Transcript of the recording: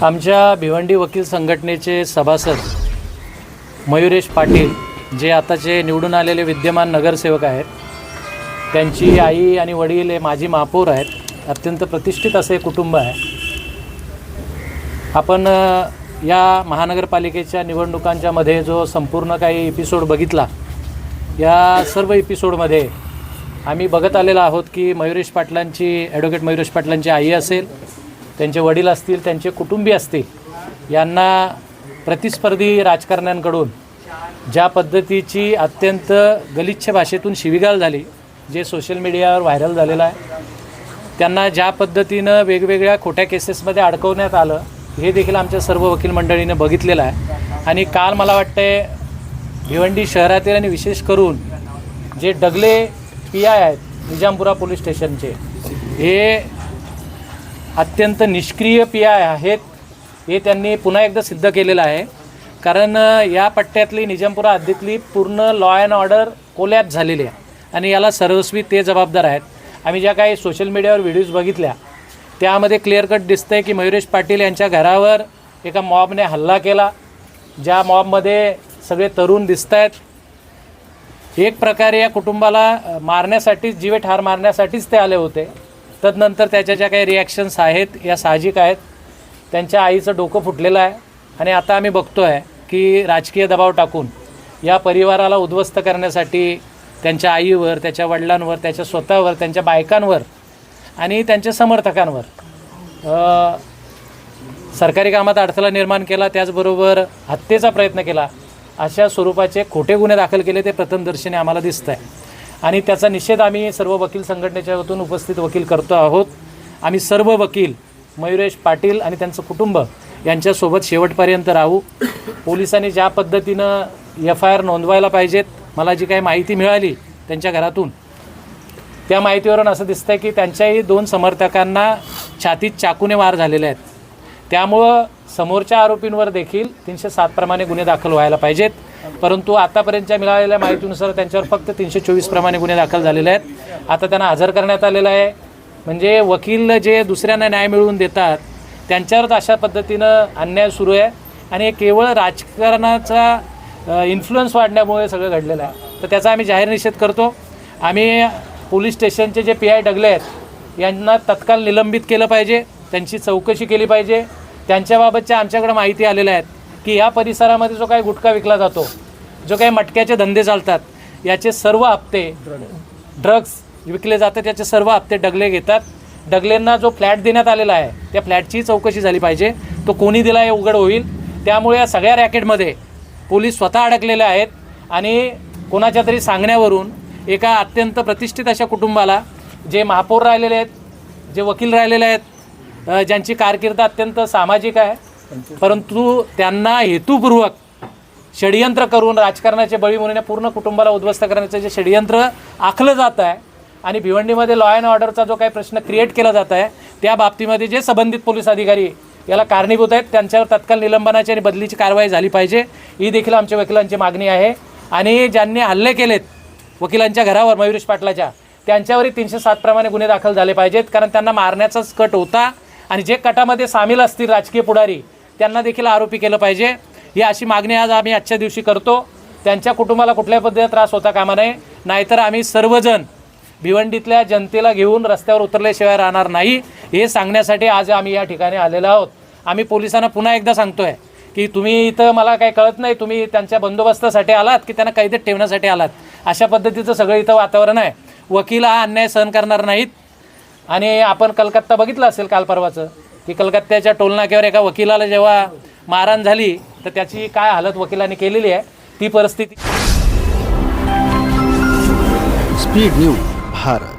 आमच्या भिवंडी वकील संघटनेचे सभासद मयुरेश पाटील जे आताचे निवडून आलेले विद्यमान नगरसेवक आहेत, त्यांची आई आणि वडील हे माजी महापौर आहेत. अत्यंत प्रतिष्ठित असे कुटुंब आहे. आपण या महानगरपालिकेच्या निवडणुकांच्या मध्ये जो संपूर्ण काही एपिसोड बघितला, या सर्व एपिसोडमध्ये आम्ही बघत आलेलो आहोत की मयुरेश पाटलांची ॲडव्होकेट मयुरेश पाटलांची आई असेल, त्यांचे वडील असतील, त्यांचे कुटुंबीय असतील, यांना प्रतिस्पर्धी राजकारण्यांकडून ज्या पद्धतीची अत्यंत गलिच्छ भाषेतून शिवीगाळ झाली, जे सोशल मीडियावर व्हायरल झालेलं आहे, त्यांना ज्या पद्धतीनं वेगवेगळ्या खोट्या केसेसमध्ये अडकवण्यात आलं, हे देखील आमच्या सर्व वकील मंडळीनं बघितलेलं आहे. आणि काल मला वाटते भिवंडी शहरातील आणि विशेष करून जे डगले PI आहेत निजामपुरा पोलीस स्टेशनचे, हे अत्यंत निष्क्रिय PI आहेत, हे त्यांनी पुन्हा एकदा सिद्ध केलेलं आहे. कारण या पट्ट्यातली निजामपुरा हद्दीतली पूर्ण लॉ अँड ऑर्डर कोलॅप्स झालेली आहे आणि याला सर्वस्वी ते जबाबदार आहेत. आम्ही ज्या काही सोशल मीडियावर व्हिडिओज बघितल्या, त्यामध्ये क्लिअर कट दिसतं आहे की मयुरेश पाटील यांच्या घरावर एका मॉबने हल्ला केला, ज्या मॉबमध्ये सगळे तरुण दिसत आहेत. एक प्रकारे या कुटुंबाला मारण्यासाठीच, जीवेठार मारण्यासाठीच ते आले होते. तदनंतर त्याच्या ज्या काही रिॲक्शन्स आहेत या साहजिक आहेत. त्यांच्या आईचं डोकं फुटलेलं आहे आणि आता आम्ही बघतो आहे की राजकीय दबाव टाकून या परिवाराला उद्ध्वस्त करण्यासाठी त्यांच्या आईवर, त्याच्या वडिलांवर, त्याच्या स्वतःवर, त्यांच्या बायकांवर आणि त्यांच्या समर्थकांवर सरकारी कामात अडथळा निर्माण केला, त्याचबरोबर हत्येचा प्रयत्न केला, अशा स्वरूपाचे खोटे गुन्हे दाखल केले, ते प्रथमदर्शनी आम्हाला दिसत आहे. आणि त्याचा निषेध आम्ही सर्व वकील संघटनेच्या वतीने उपस्थित वकील करतो आहोत. आम्ही सर्व वकील मयुरेश पाटील आणि त्यांचं कुटुंब यांच्यासोबत शेवटपर्यंत राहू. पोलिसांनी ज्या पद्धतीनं FIR नोंदवायला पाहिजेत, मला जी काही माहिती मिळाली त्यांच्या घरातून, त्या माहितीवरून असं दिसतं आहे की त्यांच्याही 2 समर्थकांना छातीत चाकूने वार झालेले आहेत. त्यामुळं समोरच्या आरोपींवर देखील 307 प्रमाणे गुन्हे दाखल व्हायला पाहिजेत. परंतु आतापर्यंतच्या मिळालेल्या माहितीनुसार त्यांच्यावर फक्त 324 प्रमाणे गुन्हे दाखल झालेले आहेत. आता त्यांना हजर करण्यात आलेलं आहे. म्हणजे वकील जे दुसऱ्यांना न्याय मिळवून देतात, त्यांच्यावरच अशा पद्धतीनं अन्याय सुरू आहे आणि केवळ राजकारणाचा इन्फ्लुअन्स वाढण्यामुळे सगळं घडलेलं आहे. तर त्याचा आम्ही जाहीर निषेध करतो. आम्ही पोलीस स्टेशनचे जे PI डगले आहेत यांना तत्काळ निलंबित केलं पाहिजे, त्यांची चौकशी केली पाहिजे. त्यांच्याबाबतच्या आमच्याकडे माहिती आलेल्या आहेत की या परिसरामध्ये जो काही गुटखा विकला जातो, जो काही मटक्याचे धंदे चालतात, याचे सर्व हप्ते, ड्रग्स विकले जातात, याचे सर्व हप्ते डगले घेतात. डगलेंना जो फ्लॅट देण्यात आलेला आहे, त्या फ्लॅटची चौकशी झाली पाहिजे. तो कोणी दिला हे उघड होईल. त्यामुळे या सगळ्या रॅकेटमध्ये पोलीस स्वतः अडकलेले आहेत आणि कोणाच्या तरी सांगण्यावरून एका अत्यंत प्रतिष्ठित अशा कुटुंबाला, जे महापौर राहिलेले आहेत, जे वकील राहिलेले आहेत, ज्यांची कारकीर्द अत्यंत सामाजिक आहे, परंतु त्यांना हेतुपूर्वक षडयंत्र करून राजकारणाचे बळी म्हणून पूर्ण कुटुंबाला उद्ध्वस्त करण्याचं जे षडयंत्र आखलं जात आहे आणि भिवंडीमध्ये लॉ अँड ऑर्डरचा जो काही प्रश्न क्रिएट केला जात आहे, त्या बाबतीमध्ये जे संबंधित पोलीस अधिकारी याला कारणीभूत आहेत, त्यांच्यावर तत्काळ निलंबनाची आणि बदलीची कारवाई झाली पाहिजे, ही देखील आमच्या वकिलांची मागणी आहे. आणि ज्यांनी हल्ले केलेत वकिलांच्या घरावर मयुरेश पाटलाच्या, त्यांच्यावरही 307 प्रमाणे गुन्हे दाखल झाले पाहिजेत. कारण त्यांना मारण्याचाच कट होता आणि जे कटामध्ये सामील असतील राजकीय पुढारी, त्यांना देखील आरोपी केलं पाहिजे. ही अशी मागणी आज आम्ही आजच्या दिवशी करतो. त्यांच्या कुटुंबाला कुठल्याही पद्धतीचा त्रास होता कामा नये, नाहीतर आम्ही सर्वजण भिवंडीतल्या जनतेला घेऊन रस्त्यावर उतरल्याशिवाय राहणार नाही, हे सांगण्यासाठी आज आम्ही या ठिकाणी आलेलो आहोत. आम्ही पोलिसांना पुन्हा एकदा सांगतो आहे की तुम्ही इथं, मला काही कळत नाही, तुम्ही त्यांच्या बंदोबस्तासाठी आलात की त्यांना कैदेत ठेवण्यासाठी आलात. अशा पद्धतीचं सगळं इथं वातावरण आहे. वकील हा अन्याय सहन करणार नाहीत. आणि आपण कलकत्ता बघितलं असेल काल परवाचं, की कलकत्त्याच्या टोलनाक्यावर एका वकिलाला जेव्हा मारहाण झाली, तर त्याची काय हालत वकिलांनी केलेली आहे, ती परिस्थिती. Speed news Bharat.